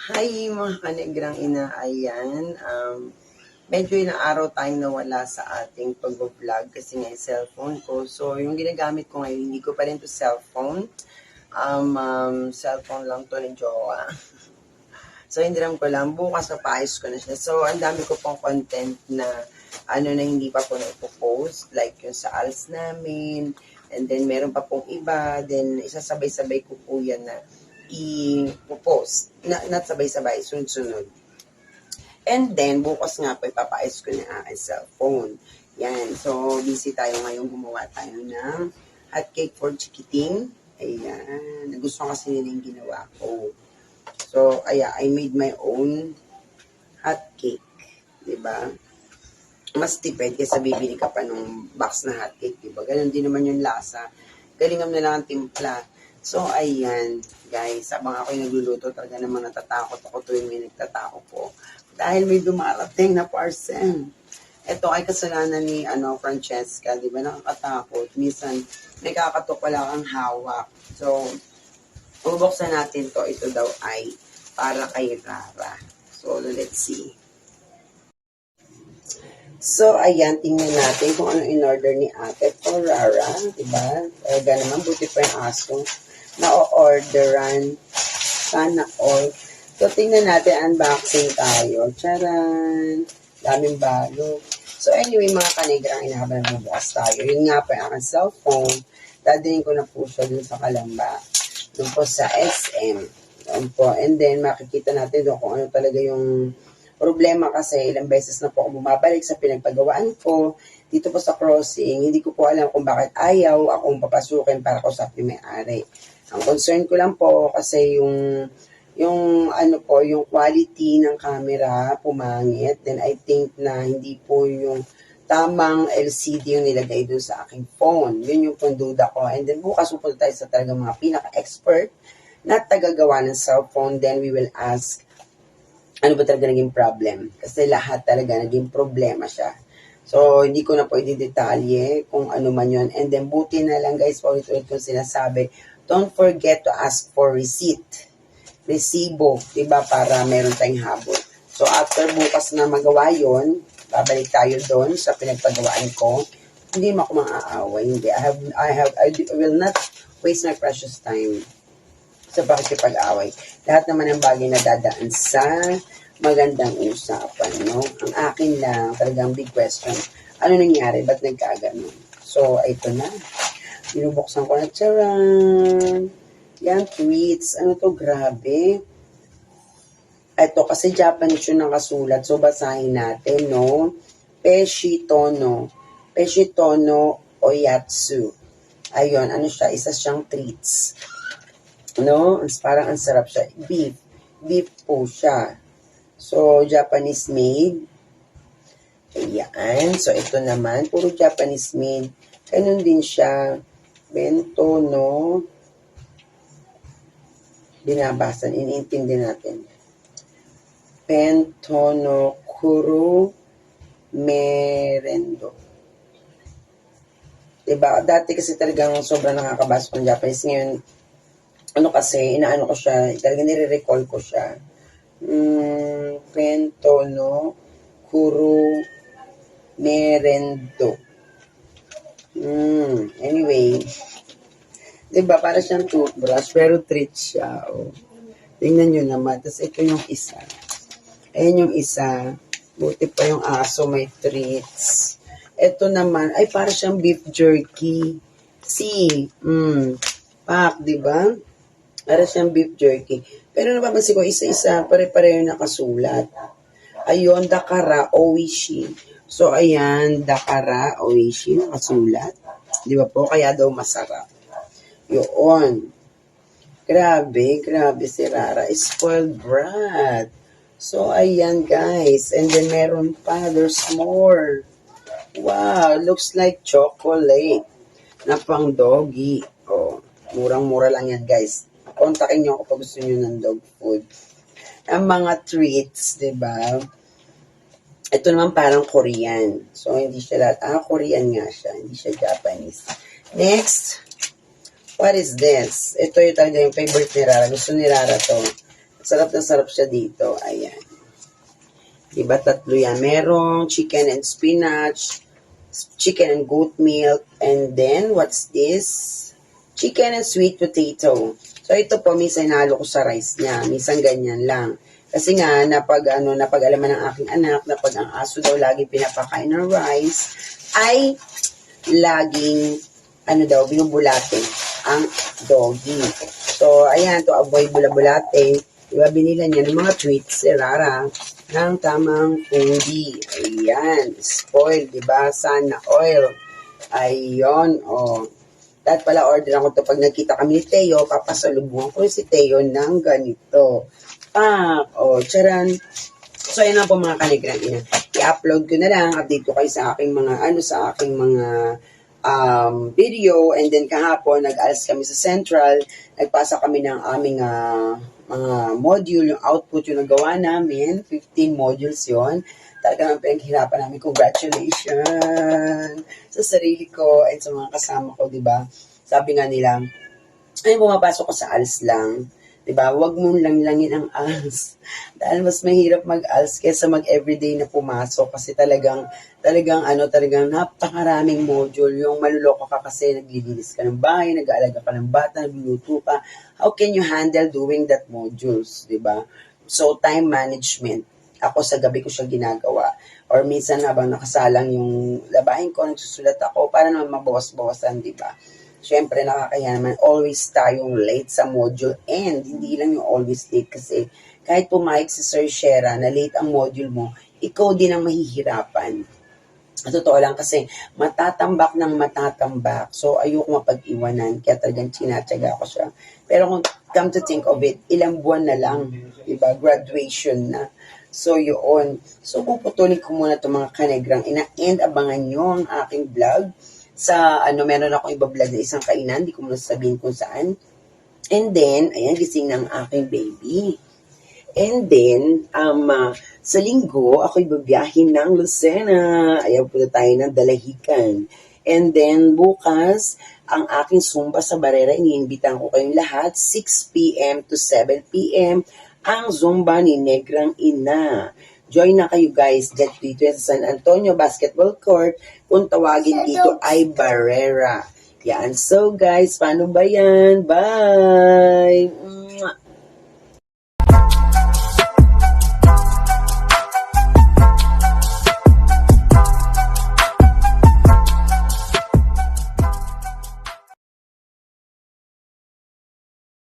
Hi mga kanegrang ina, ayan. Medyo ilang araw tayong nawala sa ating pag-vlog kasi nga yung cellphone ko. So, yung ginagamit ko ngayon, hindi ko pa rin to cellphone. Cellphone lang to ni Jowa. So, hiniram ko lang. Bukas na paayos ko na siya. So, ang dami ko pong content na na hindi pa po na ipopost. Like yung sa ALS namin. And then, meron pa pong iba. Then, isasabay-sabay ko po yan na i-post. Not sabay-sabay, sunod-sunod. And then, bukas nga po, ipapaayos ko na aking cellphone. Yan. So, busy tayo ngayon. Gumawa tayo ng hot cake for chikiting. Ayan. Nagustuhan kasi nila yung ginawa ko. So, I made my own hot cake. Diba? Mas tipid kaysa bibili ka pa nung box na hot cake. Diba? Ganun din naman yung lasa. Galingan na lang ang timpla. So, ayan, guys, habang ako'y nagluluto, talaga namang natatakot ako tuwing may nagtatakot po. Dahil may dumarating na parcel. Ito ay kasalanan ni Francesca, di ba? Nakakatakot. Minsan, may kakatok wala kang hawak. So, bubuksan natin to. Ito daw ay para kay Rara. So, let's see. So, ayan, tingnan natin kung ano in-order ni ate for Rara. Diba? Talaga naman, buti pa yung aso na-orderan. Sana all. So, tingnan natin, unboxing tayo. Charan! Daming bago. So, anyway, mga kanegrang inahabang bubukas tayo. Yun nga po yung aking cellphone. Dadalhin ko na po siya dun sa Kalamba. Dun po sa SM. Dun po. And then, makikita natin doon kung ano talaga yung problema kasi ilang beses na po ako bumabalik sa pinagpagawaan ko. Dito po sa crossing, hindi ko po alam kung bakit ayaw akong papasukin para kausapin yung may-ari. Ang concern ko lang po kasi yung quality ng camera pumangit. Then I think na hindi po yung tamang LCD yung nilagay doon sa aking phone. Yun yung punduda ko. And then bukas pupunta tayo sa talagang mga pinaka-expert na tagagawa ng cellphone. Then we will ask ano ba talaga naging problem. Kasi lahat talaga naging problema siya. So, hindi ko na po i-detalye kung ano man yun. And then, buti na lang guys, paulit-ulit kong sinasabi, don't forget to ask for receipt. Resibo, diba? Para meron tayong habol. So, after bukas na magawa yon, babalik tayo doon sa pinagpagawaan ko. Hindi mo ako maaaway. Hindi. I will not waste my precious time sa pakikipag-away. Lahat naman ng bagay na dadaan sa magandang usapan, no? Ang akin lang, talagang big question, ano nangyari? Ba't nagkaganon? So, ito na. Binubuksan ko na, charan! Yan, tweets. Ano to? Grabe. Ito, kasi Japanese yun nakasulat. So, basahin natin, no? Peshitono. Peshitono Oyatsu. Ayun, ano siya? Isa siyang treats. No? Parang ang sarap siya. Beef. Beef po siya. So, Japanese made. Ayan. So, ito naman. Puro Japanese made. Ganun din siya. Bento, no? Binabasan. Iniintindi natin. Bento, no? Kuro merendo. Diba? Dati kasi talagang sobrang nakakabasa ng Japanese. Ngayon, kasi, inaano ko siya, talagang nire-recall ko siya. Pento, no? Kuro merendo. Anyway. Diba, para siyang toothbrush, pero treat siya. Oh. Tingnan nyo naman. Tapos ito yung isa. Ayan yung isa. Buti pa yung aso, may treats. Ito naman, ay para siyang beef jerky. See, pak, diba? Para siyang beef jerky. Pero napapansin ko, isa-isa, pare-pareho nakasulat. Ayun, Dakara Oishi. So, ayan, Dakara Oishi, nakasulat. Di ba po? Kaya daw masarap. Yun. Grabe si Rara. Spoiled brat. So, ayan, guys. And then, meron pa. There's more. Wow, looks like chocolate. Na pang doggy. Oh, murang-mura lang yan, guys. Kontakin nyo ako pag gusto nyo ng dog food. Ang mga treats, diba? Ito naman parang Korean. So, hindi siya lahat. Korean nga siya. Hindi siya Japanese. Next, what is this? Ito yung talaga yung favorite ni Rara. Gusto ni Rara to. Sarap na sarap siya dito. Ayan. Diba, tatlo yan. Merong chicken and spinach, chicken and goat milk, and then, what's this? Chicken and sweet potato. So, ito po, minsan hinalo ko sa rice niya. Minsan ganyan lang. Kasi nga, napag-alaman ng aking anak na pag ang aso daw lagi pinapakain ng rice, ay laging, binubulate ang doggy. So, ayan, to avoid bulabulate, diba, binila niya ng mga treats si Rara ng tamang foodie. Ayan, spoiled, diba, sana oil. Ayun, Dahil pala order ako to pag nagkita kami ni Teo, papasalubungan ko si Teo ng ganito. Charan. So, ayan na po mga kanigrang ina. I-upload ko na lang, update ko kayo sa aking mga, video. And then kahapon, nag-alas kami sa Central. Nagpasa kami ng aming mga module, yung output yung nagawa namin. 15 modules yon. Talagang pinaghirapan namin. Congratulations sa sarili ko and sa mga kasama ko, di ba? Sabi nga nila, ay pumapasok ko sa ALS lang. Diba? Huwag mong langlangin ang ALS. Dahil mas mahirap mag-ALS kaysa mag-everyday na pumasok. Kasi talagang napakaraming module. Yung maluloko ka kasi naglilinis ka ng bahay, nag-aalaga ka ng bata, nagluluto ka. How can you handle doing that modules? Diba? So, time management. Ako sa gabi ko siya ginagawa. Or minsan habang nakasalang yung labahin ko, nagsusulat ako para naman mabawas-bawasan, diba? Siyempre, nakakaya naman, always tayong late sa module. And hindi lang yung always late kasi kahit pumayag si Sir Shera na late ang module mo, ikaw din ang mahihirapan. Totoo lang kasi matatambak ng matatambak. So, ayoko mapag-iwanan. Kaya talagang tinatyaga ko siya. Pero kung come to think of it, ilang buwan na lang. Diba? Graduation na. So, yun. So, puputulin ko muna itong mga kanigrang ina and abangan nyo ang aking vlog. Meron akong iba-vlog na isang kainan. Hindi ko muna sabihin kung saan. And then, ayan, gising ng aking baby. And then, sa linggo, ako'y babiyahin ng Lucena. Ayaw po na tayo ng Dalahican. And then, bukas, ang aking Zumba sa Barrera, iniimbitan ko kayong lahat, 6 p.m. to 7 p.m., ang Zumba ni Negrang Ina. Join na kayo guys, dito sa San Antonio Basketball Court. Kung tawagin dito ay Barrera. Yan. So guys, paano ba yan? Bye!